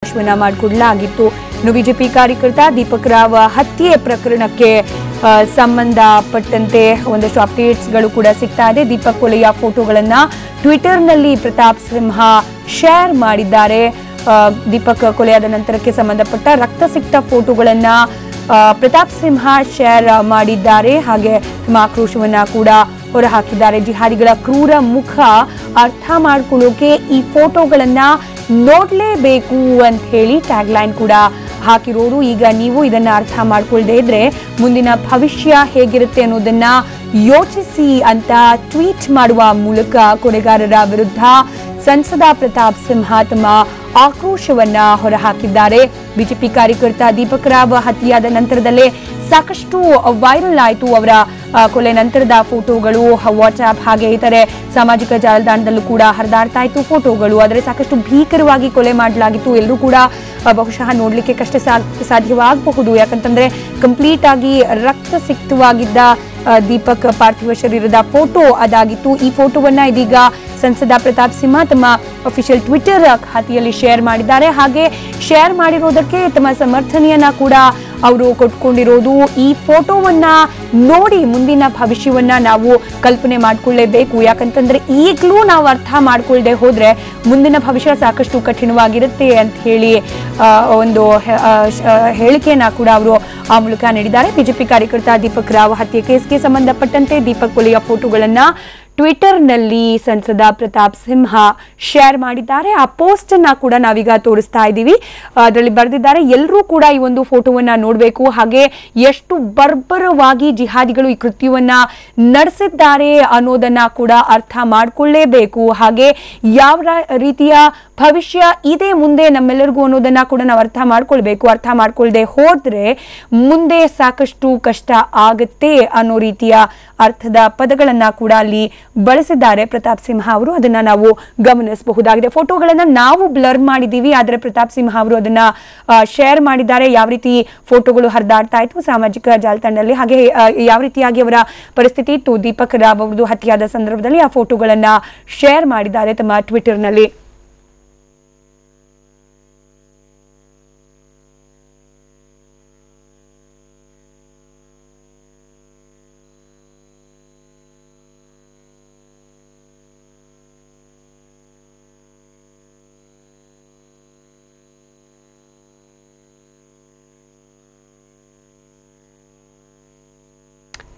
ಅವಕಾಶವನ್ನ ಮಾಡಿಕೊಡಲಾಗಿತ್ತು. ಇನ್ನು ಬಿಜೆಪಿ ಕಾರ್ಯಕರ್ತ ದೀಪಕ್ ರಾವ್ ಹತ್ಯೆ ಪ್ರಕರಣಕ್ಕೆ ಸಂಬಂಧಪಟ್ಟಂತೆ ಒಂದಷ್ಟು ಅಪ್ಡೇಟ್ಸ್ಗಳು ಕೂಡ ಸಿಗ್ತಾ ಇದೆ. ದೀಪಕ್ ಕೊಲೆಯ ಫೋಟೋಗಳನ್ನ ಟ್ವಿಟರ್ನಲ್ಲಿ ಪ್ರತಾಪ್ ಸಿಂಹ ಶೇರ್ ಮಾಡಿದ್ದಾರೆ. ದೀಪಕ್ ಕೊಲೆಯಾದ ನಂತರಕ್ಕೆ ಸಂಬಂಧಪಟ್ಟ ರಕ್ತಸಿಕ್ತ ಫೋಟೋಗಳನ್ನ ಪ್ರತಾಪ್ ಸಿಂಹ ಶೇರ್ ಮಾಡಿದ್ದಾರೆ. ಹಾಗೆ ತಮ್ಮ ಆಕ್ರೋಶವನ್ನ ಕೂಡ ಹೊರಹಾಕಿದ್ದಾರೆ. ಜಿಹಾದಿಗಳ ಕ್ರೂರ ಮುಖ ಅರ್ಥ ಮಾಡ್ಕೊಳ್ಳೋಕೆ ಈ ಫೋಟೋಗಳನ್ನ ನೋಡ್ಲೇಬೇಕು ಅಂತ ಹೇಳಿ ಟ್ಯಾಗ್ ಲೈನ್ ಕೂಡ ಹಾಕಿರೋರು. ಈಗ ನೀವು ಇದನ್ನ ಅರ್ಥ ಮಾಡ್ಕೊಳ್ದೇ ಇದ್ರೆ ಮುಂದಿನ ಭವಿಷ್ಯ ಹೇಗಿರುತ್ತೆ ಅನ್ನೋದನ್ನ ಯೋಚಿಸಿ ಅಂತ ಟ್ವೀಟ್ ಮಾಡುವ ಮೂಲಕ ಕೊಲೆಗಾರರ ವಿರುದ್ಧ ಸಂಸದ ಪ್ರತಾಪ್ ಸಿಂಹ ತಮ್ಮ ಆಕ್ರೋಶವನ್ನ ಹೊರಹಾಕಿದ್ದಾರೆ. ಬಿಜೆಪಿ ಕಾರ್ಯಕರ್ತ ದೀಪಕ್ ರಾವ್ ಹತ್ಯೆಯಾದ ನಂತರದಲ್ಲೇ ಸಾಕಷ್ಟು ವೈರಲ್ ಆಯಿತು ಅವರ ಕೊಲೆ ನಂತರದ ಫೋಟೋಗಳು. ವಾಟ್ಸ್ಆಪ್ ಹಾಗೆ ಇತರೆ ಸಾಮಾಜಿಕ ಜಾಲತಾಣದಲ್ಲೂ ಕೂಡ ಹರಿದಾಡ್ತಾ ಇತ್ತು ಫೋಟೋಗಳು. ಆದರೆ ಸಾಕಷ್ಟು ಭೀಕರವಾಗಿ ಕೊಲೆ ಮಾಡಲಾಗಿತ್ತು. ಎಲ್ಲರೂ ಕೂಡ ಬಹುಶಃ ನೋಡ್ಲಿಕ್ಕೆ ಕಷ್ಟ ಸಾಧ್ಯವಾಗಬಹುದು. ಯಾಕಂತಂದ್ರೆ ಕಂಪ್ಲೀಟ್ ಆಗಿ ರಕ್ತಸಿಕ್ತವಾಗಿದ್ದ ದೀಪಕ್ ಪಾರ್ಥಿವ ಶರೀರದ ಫೋಟೋ ಅದಾಗಿತ್ತು. ಈ ಫೋಟೋವನ್ನ ಇದೀಗ ಸಂಸದ ಪ್ರತಾಪ್ ಸಿಂಹ ತಮ್ಮ ಅಫಿಷಿಯಲ್ ಟ್ವಿಟರ್ ಖಾತೆಯಲ್ಲಿ ಶೇರ್ ಮಾಡಿದ್ದಾರೆ. ಹಾಗೆ ಶೇರ್ ಮಾಡಿರೋದಕ್ಕೆ ತಮ್ಮ ಸಮರ್ಥನೆಯನ್ನ ಕೂಡ ಅವರು ಕೊಟ್ಕೊಂಡಿರೋದು. ಈ ಫೋಟೋವನ್ನ ನೋಡಿ ಮುಂದಿನ ಭವಿಷ್ಯವನ್ನ ನಾವು ಕಲ್ಪನೆ ಮಾಡ್ಕೊಳ್ಳೇಬೇಕು. ಯಾಕಂತಂದ್ರೆ ಈಗಲೂ ನಾವು ಅರ್ಥ ಮಾಡ್ಕೊಳ್ಳದೆ ಹೋದ್ರೆ ಮುಂದಿನ ಭವಿಷ್ಯ ಸಾಕಷ್ಟು ಕಠಿಣವಾಗಿರುತ್ತೆ ಅಂತ ಹೇಳಿ ಒಂದು ಹೇಳಿಕೆಯನ್ನ ಕೂಡ ಅವರು ಆ ಮೂಲಕ ನೀಡಿದ್ದಾರೆ. ಬಿಜೆಪಿ ಕಾರ್ಯಕರ್ತ ದೀಪಕ್ ರಾವ್ ಹತ್ಯೆ ಕೇಸ್ಗೆ ಸಂಬಂಧಪಟ್ಟಂತೆ ದೀಪಕ್ ಕೊಲೆಯ ಫೋಟೋಗಳನ್ನ ಟ್ವಿಟರ್ನಲ್ಲಿ ಸಂಸದ ಪ್ರತಾಪ್ ಸಿಂಹ ಶೇರ್ ಮಾಡಿದ್ದಾರೆ. ಆ ಪೋಸ್ಟ್ ಅನ್ನ ಕೂಡ ನಾವೀಗ ತೋರಿಸ್ತಾ ಇದ್ದೀವಿ. ಅದರಲ್ಲಿ ಬರೆದಿದ್ದಾರೆ, ಎಲ್ಲರೂ ಕೂಡ ಈ ಒಂದು ಫೋಟೋವನ್ನ ನೋಡಬೇಕು. ಹಾಗೆ ಎಷ್ಟು ಬರ್ಬರವಾಗಿ ಜಿಹಾದಿಗಳು ಈ ಕೃತ್ಯವನ್ನ ನಡೆಸಿದ್ದಾರೆ ಅನ್ನೋದನ್ನ ಕೂಡ ಅರ್ಥ ಮಾಡ್ಕೊಳ್ಳೇಬೇಕು. ಹಾಗೆ ಯಾವ ರೀತಿಯ ಭವಿಷ್ಯ ಇದೆ ಮುಂದೆ ನಮ್ಮೆಲ್ಲರಿಗೂ ಅನ್ನೋದನ್ನ ಕೂಡ ನಾವು ಅರ್ಥ ಮಾಡ್ಕೊಳ್ಬೇಕು. ಅರ್ಥ ಮಾಡ್ಕೊಳ್ದೆ ಹೋದ್ರೆ ಮುಂದೆ ಸಾಕಷ್ಟು ಕಷ್ಟ ಆಗತ್ತೆ ಅನ್ನೋ ರೀತಿಯ ಅರ್ಥದ ಪದಗಳನ್ನ ಕೂಡ ಅಲ್ಲಿ ಬಳಸಿದ್ದಾರೆ ಪ್ರತಾಪ್ ಸಿಂಹ ಅವರು. ಅದನ್ನ ನಾವು ಗಮನಿಸಬಹುದಾಗಿದೆ. ಫೋಟೋಗಳನ್ನ ನಾವು ಬ್ಲರ್ ಮಾಡಿದೀವಿ, ಆದ್ರೆ ಪ್ರತಾಪ್ ಸಿಂಹ ಅವರು ಅದನ್ನ ಶೇರ್ ಮಾಡಿದ್ದಾರೆ. ಯಾವ ರೀತಿ ಫೋಟೋಗಳು ಹರಿದಾಡ್ತಾ ಇತ್ತು ಸಾಮಾಜಿಕ ಜಾಲತಾಣದಲ್ಲಿ, ಹಾಗೆ ಯಾವ ರೀತಿಯಾಗಿ ಅವರ ಪರಿಸ್ಥಿತಿ ಇತ್ತು ದೀಪಕ್ ರಾವ್ ಅವರದು ಹತ್ಯೆಯಾದ ಸಂದರ್ಭದಲ್ಲಿ ಆ ಫೋಟೋಗಳನ್ನ ಶೇರ್ ಮಾಡಿದ್ದಾರೆ ತಮ್ಮ ಟ್ವಿಟರ್ನಲ್ಲಿ.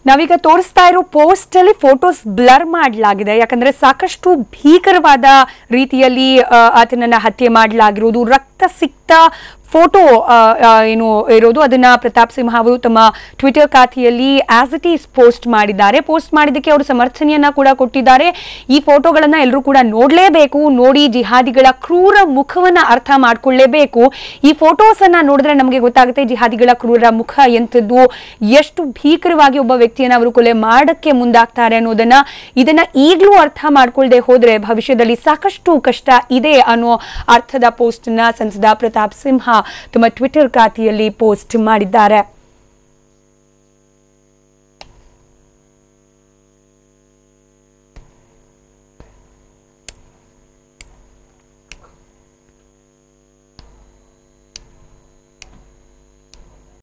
ನಾವೀಗ ತೋರಿಸ್ತಾ ಇರೋ ಪೋಸ್ಟ್ ಅಲ್ಲಿ ಫೋಟೋಸ್ ಬ್ಲರ್ ಮಾಡಲಾಗಿದೆ. ಯಾಕಂದ್ರೆ ಸಾಕಷ್ಟು ಭೀಕರವಾದ ರೀತಿಯಲ್ಲಿ ಆತನನ್ನ ಹತ್ಯೆ ಮಾಡಲಾಗಿರೋದು, ರಕ್ತಸಿಕ್ತ ಫೋಟೋ ಏನು ಇರೋದು ಅದನ್ನ ಪ್ರತಾಪ್ ಸಿಂಹ ಅವರು ತಮ್ಮ ಟ್ವಿಟರ್ ಖಾತೆಯಲ್ಲಿ ಆಸ್ ಇಟ್ ಈಸ್ ಪೋಸ್ಟ್ ಮಾಡಿದ್ದಾರೆ. ಪೋಸ್ಟ್ ಮಾಡಿದ್ದಕ್ಕೆ ಅವರು ಸಮರ್ಥನೆಯನ್ನ ಕೂಡ ಕೊಟ್ಟಿದ್ದಾರೆ. ಈ ಫೋಟೋಗಳನ್ನ ಎಲ್ಲರೂ ಕೂಡ ನೋಡ್ಲೇಬೇಕು, ನೋಡಿ ಜಿಹಾದಿಗಳ ಕ್ರೂರ ಮುಖವನ್ನ ಅರ್ಥ ಮಾಡ್ಕೊಳ್ಳೇಬೇಕು. ಈ ಫೋಟೋಸ್ ಅನ್ನ ನೋಡಿದ್ರೆ ನಮಗೆ ಗೊತ್ತಾಗುತ್ತೆ ಜಿಹಾದಿಗಳ ಕ್ರೂರ ಮುಖ ಎಂಥದ್ದು, ಎಷ್ಟು ಭೀಕರವಾಗಿ ಒಬ್ಬ ವ್ಯಕ್ತಿಯನ್ನ ಅವರು ಕೊಲೆ ಮಾಡಕ್ಕೆ ಮುಂದಾಗ್ತಾರೆ ಅನ್ನೋದನ್ನ. ಇದನ್ನ ಈಗಲೂ ಅರ್ಥ ಮಾಡ್ಕೊಳ್ದೆ ಹೋದ್ರೆ ಭವಿಷ್ಯದಲ್ಲಿ ಸಾಕಷ್ಟು ಕಷ್ಟ ಇದೆ ಅನ್ನೋ ಅರ್ಥದ ಪೋಸ್ಟ್ ನ ಸಂಸದ ಪ್ರತಾಪ್ ಸಿಂಹ ತಮ್ಮ ಟ್ವಿಟರ್ ಖಾತೆಯಲ್ಲಿ ಪೋಸ್ಟ್ ಮಾಡಿದ್ದಾರೆ.